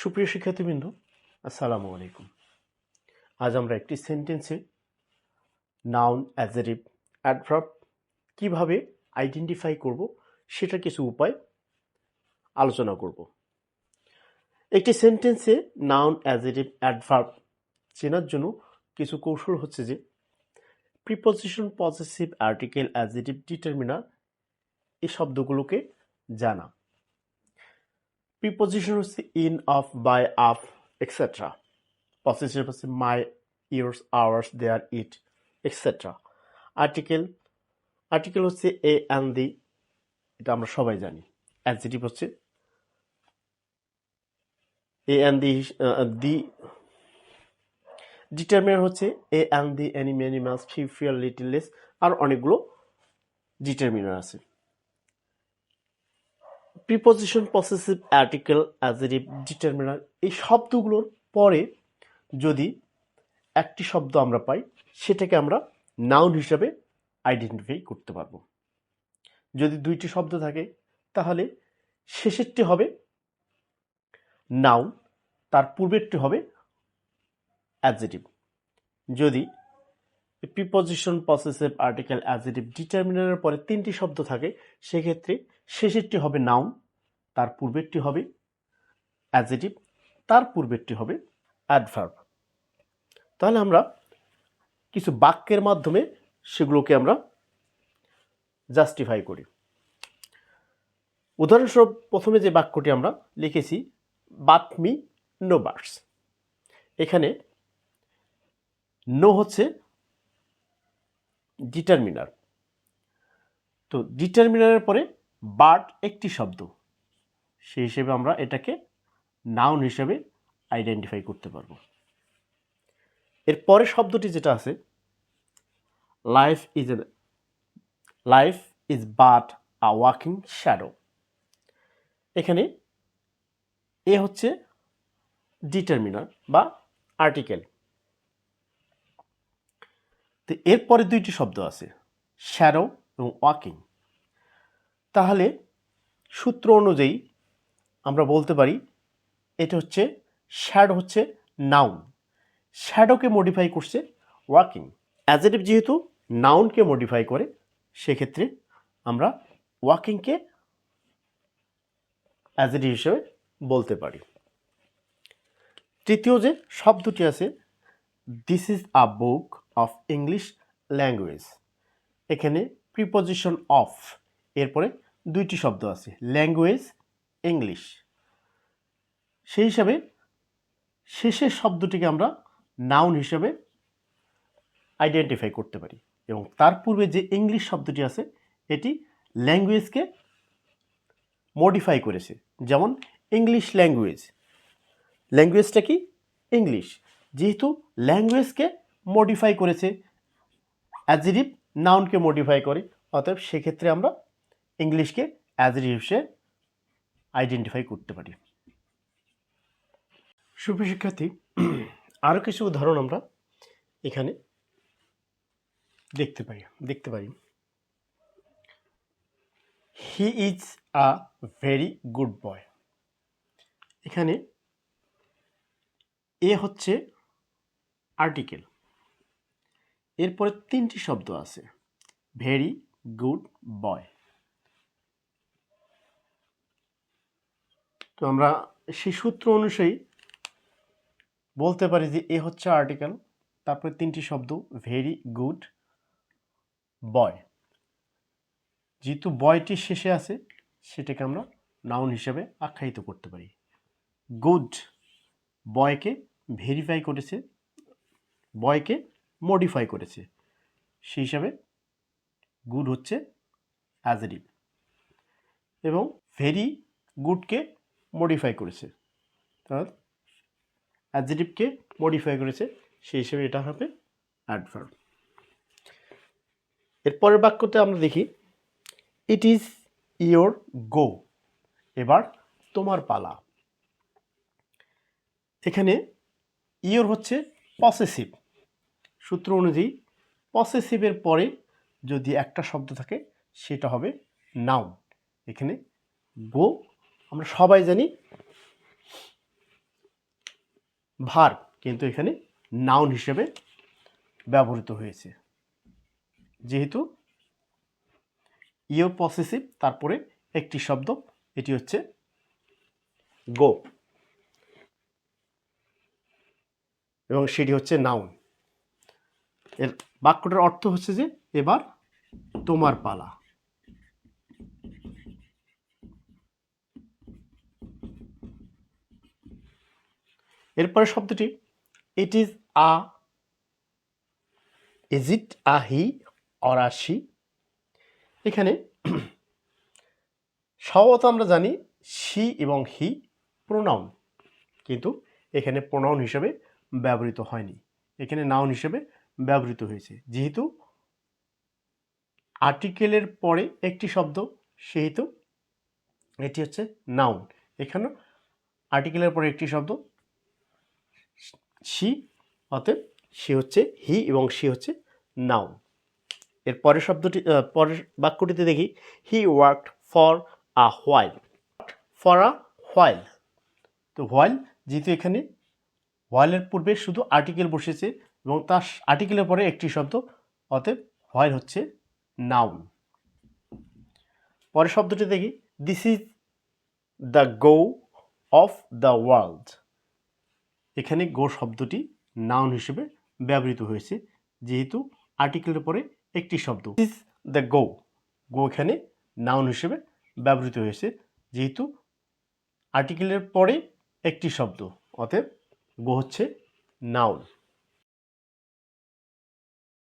সুপ্রিয় শিক্ষার্থীবৃন্দ, আসসালামু আলাইকুম। আজ আমরা একটি সেন্টেন্সে নাউন, অ্যাডজেক্টিভ, অ্যাডভার্ব কিভাবে আইডেন্টিফাই করব সেটা কিছু উপায় আলোচনা করব। একটি সেন্টেন্সে নাউন, অ্যাডজেক্টিভ, অ্যাডভার্ব চেনার জন্য কিছু কৌশল হচ্ছে যে preposition, possessive, article, adjective, determiner এই শব্দগুলোকে জানা। প্রিপজিশন হচ্ছে in, of, by, up, etcetera. Possessive হচ্ছে my, yours, ours, their, it, etcetera. Article হচ্ছে এ অ্যান্ড দি, এটা আমরা সবাই জানি। অ্যাডজেক্টিভ হচ্ছে এ অ্যান্ড দি। ডিটারমিনার হচ্ছে a and the, any, many, much, few, fewer, little, less, আর অনেকগুলো ডিটারমিনার আছে। Preposition, possessive, article, adjective, determiner এই শব্দগুলোর পরে যদি একটি শব্দ আমরা পাই সেটাকে আমরা নাউন হিসাবে আইডেন্টিফাই করতে পারবো। যদি দুইটি শব্দ থাকে তাহলে শেষেরটি হবে নাউন, তার পূর্বেরটি হবে অ্যাডজেক্টিভ। যদি প্রিপজিশন, পসেসিভ, আর্টিকেল, অ্যাডজেক্টিভ, ডিটারমিনারের পরে তিনটি শব্দ থাকে সেক্ষেত্রে শেষেরটি হবে নাউন, তার পূর্বেরটি হবে অ্যাডজেক্টিভ, তার পূর্বেরটি হবে অ্যাডভার্ব। তাহলে আমরা কিছু বাক্যের মাধ্যমে সেগুলোকে আমরা জাস্টিফাই করি। উদাহরণস্বরূপ প্রথমে যে বাক্যটি আমরা লিখেছি, বাট মি নো বার্ডস। এখানে নো হচ্ছে ডিটারমিনার, তো ডিটারমিনারের পরে বার্ড একটি শব্দ, সেই হিসেবে আমরা এটাকে নাউন হিসেবে আইডেন্টিফাই করতে পারবো। এর পরে শব্দটি যেটা আছে, life is but a walking shadow. এখানে এ হচ্ছে ডিটারমিনার বা আর্টিকেল। তো এরপরে দুইটি শব্দ আছে, শ্যাডো এবং ওয়াকিং। তাহলে সূত্র অনুযায়ী আমরা বলতে পারি এটা হচ্ছে শ্যাডো হচ্ছে নাউন, শ্যাডোকে মডিফাই করছে ওয়াকিং। অ্যাডজেক্টিভ যেহেতু নাউনকে মডিফাই করে সেক্ষেত্রে আমরা ওয়াকিংকে অ্যাডজেক্টিভ হিসেবে বলতে পারি। তৃতীয় যে শব্দটি আছে, this is a book of English language. এখানে প্রিপজিশন অফ, এরপরে দুইটি শব্দ আছে, ল্যাঙ্গুয়েজ, ইংলিশ। সেই হিসাবে শেষের শব্দটিকে আমরা নাউন হিসেবে আইডেন্টিফাই করতে পারি এবং তার পূর্বে যে ইংলিশ শব্দটি আছে এটি ল্যাঙ্গুয়েজকে মডিফাই করেছে। যেমন ইংলিশ ল্যাঙ্গুয়েজ, ল্যাঙ্গুয়েজটা কি? ইংলিশ। যেহেতু ল্যাঙ্গুয়েজকে মডিফাই করেছে, অ্যাডজেক্টিভ নাউনকে মডিফাই করে, অতএব সেক্ষেত্রে আমরা ইংলিশকে অ্যাডজেক্টিভ হিসেবে আইডেন্টিফাই করতে পারি। সুপ্রিয় শিক্ষার্থী, আরও কিছু উদাহরণ আমরা এখানে দেখতে পারি। He is a very good boy. এখানে এ হচ্ছে আর্টিকেল, এরপরে তিনটি শব্দ আছে, ভেরি গুড বয়। তো আমরা সেই সূত্র অনুযায়ী বলতে পারি যে এ হচ্ছে আর্টিকেল, তারপরে তিনটি শব্দ, ভেরি গুড বয়। যেহেতু বয়টি শেষে আছে সেটাকে আমরা নাউন হিসেবে আখ্যায়িত করতে পারি। গুড বয়কে ভেরিফাই করেছে, বয়কে মডিফাই করেছে, সেই হিসাবে গুড হচ্ছে অ্যাডজেক্টিভ, এবং ভেরি গুডকে মডিফাই করেছে, তার অ্যাডজেক্টিভকে মডিফাই করেছে, সেই হিসেবে এটা হবে অ্যাডভার্ব। এরপরের বাক্যতে আমরা দেখি, ইট ইজ ইয়োর গো। এবার তোমার পালা। এখানে ইয়োর হচ্ছে পসেসিভ, সূত্র অনুযায়ী পসেসিভের পরে যদি একটা শব্দ থাকে সেটা হবে নাউন। এখানে গো আমরা সবাই জানি ভার্ব, কিন্তু এখানে নাউন হিসেবে ব্যবহৃত হয়েছে। যেহেতু ইও পসেসিভ, তারপরে একটি শব্দ, এটি হচ্ছে গো, এবং সেটি হচ্ছে নাউন। এর বাক্যটার অর্থ হচ্ছে যে এবার তোমার পালা। এরপরে শব্দটি it is a, is it a he or a she. এখানে স্বভাবত আমরা জানি শি এবং হি প্রোনাউন, কিন্তু এখানে প্রোনাউন হিসেবে ব্যবহৃত হয়নি, এখানে নাউন হিসেবে ব্যবহৃত হয়েছে। যেহেতু আর্টিকেলের পরে একটি শব্দ, সেহেতু এটি হচ্ছে নাউন। এখানে আর্টিকেলের পরে একটি শব্দ শি, অতএব সে হচ্ছে হি এবং সে হচ্ছে নাউন। এর পরের শব্দটি, পরের বাক্যটিতে দেখি হি worked for a while. For a while, তো হোয়াইল, যেহেতু এখানে হোয়াইলের পূর্বে শুধু আর্টিকেল বসেছে এবং তার আর্টিকেলের পরে একটি শব্দ, অতএব হোয়াইল হচ্ছে নাউন। পরের শব্দটি দেখি this is the go of the world. এখানে গো শব্দটি নাউন হিসেবে ব্যবহৃত হয়েছে, যেহেতু আর্টিকেলের পরে একটি শব্দ ইজ দ্য গো, গো এখানে নাউন হিসেবে ব্যবহৃত হয়েছে, যেহেতু আর্টিকেলের পরে একটি শব্দ, অতএব গো হচ্ছে নাউন।